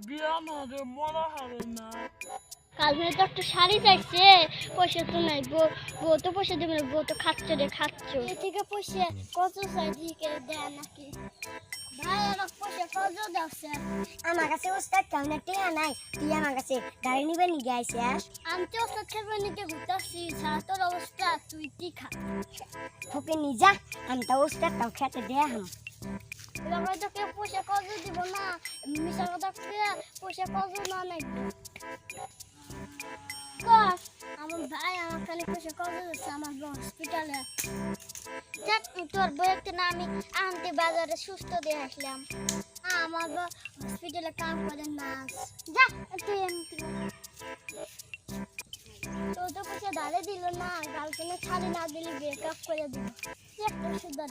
বিয়ানোরে মরা হবে না। কাল ভেবে তো একটা শাড়ি চাইছে, পয়সা তো নাই। বউ তো পয়সা দেবে না, বউ তো খাচ্ছ রে খাচ্ছ। এ থেকে পয়সা কত চাই দিকে দেয় নাকি? ভাই আমার পয়সা কত দেওছে? আমার কাছে ওস্তাদ কেমন টেয়া নাই, তুই আমার কাছে গাড়ি নিবে নিয়ে আইসিস। আমি তো ওস্তাদ খেলবে নিতে ঘুরতেছি, ছাড়া তোর অবস্থা তুই কি খা। তোকে নিয়ে যা, আমি তো ওস্তাদ তাও খেতে দেয়া হাম। এবার তো কেউ পয়সা কত দিব না, মিশা কথা খেয়ে পয়সা কত না নাকি? আমার ভাই আমার খালি পয়সা কত দিচ্ছে আমার হসপিটালে। দেখ তোর বইতে না আমি আনতে বাজারে সুস্থ দিয়ে আসলাম। আমার হসপিটালে কাম করে নার্স। যা তুই এমনি তো তো পয়সা দাঁড়ে দিল না, গার্লফ্রেন্ডে ছাড়ি না দিলে ব্রেকআপ করে দিল। একটা সুদা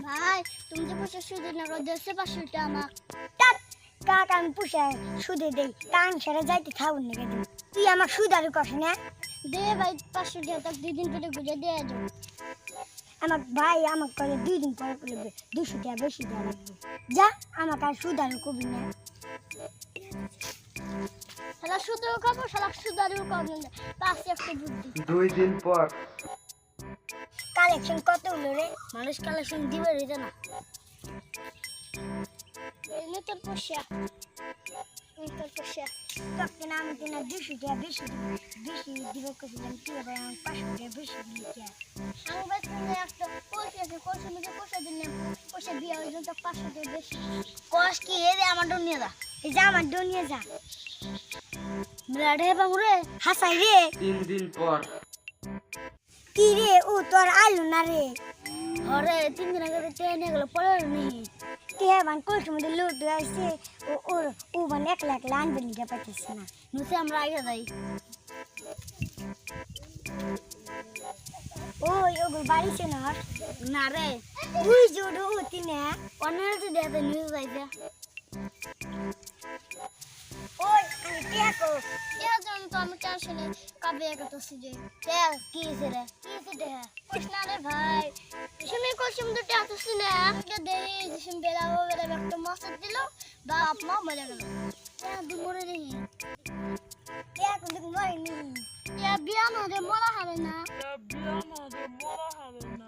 ভাই তুমি যে পয়সা সুদে না দেড়শো 500 টাকা আমার কাক আমি পুষে সুদে দেই, কান সেরে যাইতে খাবুন নাকি দিন। তুই আমার সুদারু কস না। দে ভাই 500 টাকা তাক 2 দিন পরে ঘুরে দিয়ে যাও। আমার ভাই আমাকে করে 2 দিন পরে বলবে 200 টাকা বেশি দেওয়া লাগবে। যা আমাকে আর সুদারু কবি না। শালা সুদেও খাবো, শালা সুদারও খাবো না। পাশে একটা বুদ্ধি। 2 দিন পর কালেকশন কত হলো রে? মানুষ কালেকশন দিবে রে না। এনে তোর পয়সা, তোর পয়সা। তোকে না আমি কিনা 200 টাকা বেশি দিব কইছিলাম, তুই আবার আমার 500 টাকা বেশি দিলি কে? সাংবাদিক একটা পয়সা আছে, পয়সা মধ্যে পয়সা দিলে পয়সা দিয়ে ওই জন্য 500 টাকা বেশি। কস কি এ রে আমার ডোন নিয়ে যা, এই যা আমার ডোন নিয়ে যা। ব্লাডে বামুরে হাসাই রে। 3 দিন পর কি রে ও তোর আইলো না রে? আরে 3 দিন আগে ট্রেনে গেল পড়ে নি। টিয়া বান কোষ মধ্যে লুট গাইছে, ও বান একলা একলা আনবে নিতে পারতেছে না। নুসে আমরা আগে যাই। ওই ওগুলো বাড়িছে না না রে ওই জোড়ো হতি না। অনেক তো দেখতে নিউজ আইছে। ওই আমি টিয়া কো ইয়া জান তো আমি টেনশনে কাবে একাতছি যে তে কি হইছে রে, কি হইছে দে কৃষ্ণা রে ভাই তুমি কইছিস তো টেনশন না আজকে দেই যিসম বেলাও বেলা একটা মাছ দিল বাপ মা মরে গেল। ইয়া দি মরে রে, টিয়া কোন দিকে মরেনি। ইয়া বিয়া না রে মরা হবে না। বিয়ানোরে মরা হবে না।